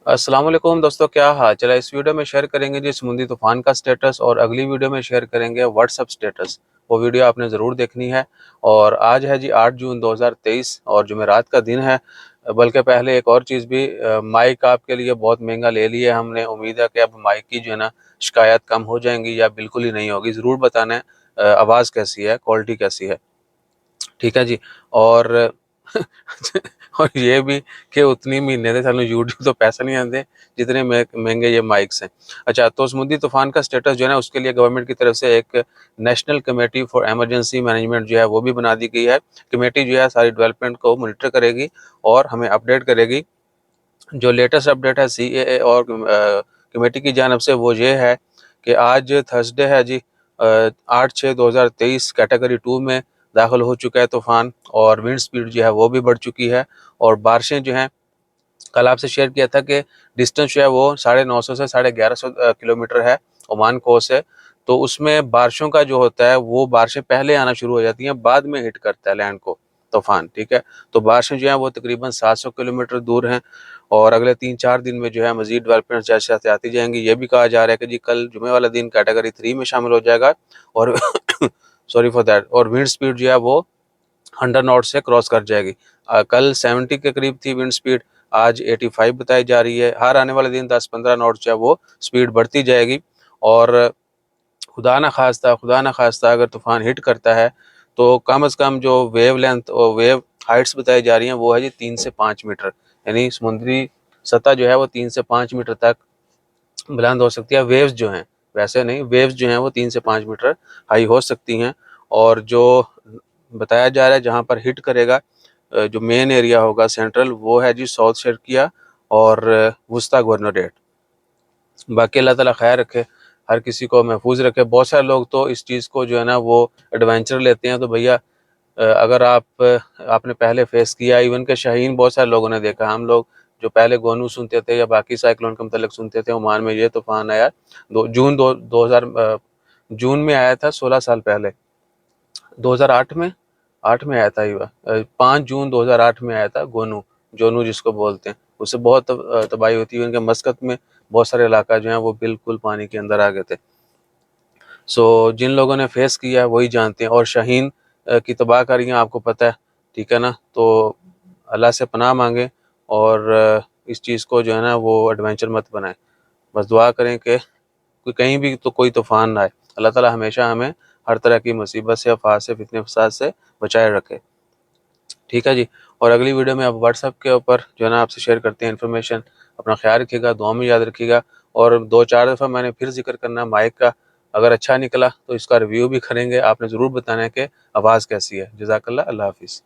अस्सलाम वालेकुम दोस्तों, क्या हाल चला। इस वीडियो में शेयर करेंगे जी समुद्री तूफान का स्टेटस, और अगली वीडियो में शेयर करेंगे व्हाट्सअप स्टेटस। वो वीडियो आपने ज़रूर देखनी है। और आज है जी 8 जून 2023 और जुमेरात का दिन है। बल्कि पहले एक और चीज़ भी, माइक आपके लिए बहुत महंगा ले लिया हमने। उम्मीद है कि अब माइक की जो है ना शिकायत कम हो जाएंगी या बिल्कुल ही नहीं होगी। ज़रूर बताना है आवाज़ कैसी है, क्वालिटी कैसी है। ठीक है जी। और और ये भी कि उतनी महीने से सानू यूट्यूब तो पैसे नहीं आते जितने महंगे ये माइक्स हैं। अच्छा, तो समुद्री तूफान का स्टेटस जो है ना, उसके लिए गवर्नमेंट की तरफ से एक national committee for emergency management जो है वो भी बना दी गई है। कमेटी जो है सारी डेवलपमेंट को मॉनिटर करेगी और हमें अपडेट करेगी। जो लेटेस्ट अपडेट है सीएए और कमेटी की जानब से वो ये है कि आज थर्सडे है जी, 8/6/2023 कैटेगरी 2 में दाखिल हो चुका है तूफ़ान, और विंड स्पीड जो है वो भी बढ़ चुकी है। और बारिशें जो हैं, कल आपसे शेयर किया था कि डिस्टेंस जो है वो 950 से 1150 किलोमीटर है ओमान कोस्ट से। तो उसमें बारिशों का जो होता है वो बारिशें पहले आना शुरू हो जाती हैं, बाद में हिट करता है लैंड को तूफान। ठीक है। तो बारिशें जो हैं वो तकरीबन 700 किलोमीटर दूर हैं, और अगले 3-4 दिन में जो है मजीद डेवलपमेंट जैसे जैसे आती जाएंगी। ये भी कहा जा रहा है कि जी कल जुमे वाला दिन कैटेगरी 3 में शामिल हो जाएगा। और सॉरी फॉर दैट, और विंड स्पीड जो है वो 100 नॉट से क्रॉस कर जाएगी। कल 70 के करीब थी विंड स्पीड, आज 85 बताई जा रही है। हर आने वाले दिन 10-15 नॉट जो है वो स्पीड बढ़ती जाएगी। और खुदा ना खास्ता अगर तूफान हिट करता है तो कम से कम जो वेव लेंथ और वेव हाइट्स बताई जा रही हैं वो है जी 3 से 5 मीटर। यानी समुद्री सतह जो है वो 3 से 5 मीटर तक बुलंद हो सकती है। वेव्स जो हैं, वैसे नहीं, वेव्स जो हैं वो 3 से 5 मीटर हाई हो सकती हैं। और जो बताया जा रहा है जहाँ पर हिट करेगा, जो मेन एरिया होगा सेंट्रल, वो है जी साउथ शर्किया और वस्ता गवर्नरेट। बाकी अल्लाह ताला खैर रखे, हर किसी को महफूज रखे। बहुत सारे लोग तो इस चीज़ को जो है ना वो एडवेंचर लेते हैं। तो भैया, अगर आपने पहले फेस किया, इवन के शाहीन बहुत सारे लोगों ने देखा। हम लोग जो पहले गोनू सुनते थे या बाकी साइक्लोन के मतलब सुनते थे, ओमान में ये तूफान आया दो हजार जून में आया था, 16 साल पहले। 2008 में, 8 में आया था ये, 5 जून 2008 में आया था गोनू, जोनू जिसको बोलते हैं। उससे बहुत तबाही होती है। उनके मस्कत में बहुत सारे इलाका जो हैं वो बिल्कुल पानी के अंदर आ गए थे। सो जिन लोगों ने फेस किया है वही जानते हैं। और शाहीन की तबाहकारियाँ आपको पता है। ठीक है ना। तो अल्लाह से पनाह मांगे, और इस चीज़ को जो है ना वो एडवेंचर मत बनाएं। बस दुआ करें कि कोई कहीं भी तो कोई तूफान ना आए। अल्लाह ताला हमेशा हमें हर तरह की मुसीबत से, आफात से, फितने फसाद से बचाए रखे। ठीक है जी। और अगली वीडियो में आप व्हाट्सएप के ऊपर जो है ना आपसे शेयर करते हैं इन्फॉर्मेशन। अपना ख्याल रखिएगा, दुआ में याद रखिएगा। और 2-4 दफ़ा मैंने फिर जिक्र करना माइक का। अगर अच्छा निकला तो इसका रिव्यू भी करेंगे। आपने ज़रूर बताना है कि आवाज़ कैसी है। जज़ाकल्लाह, अल्लाह हाफ़िज़।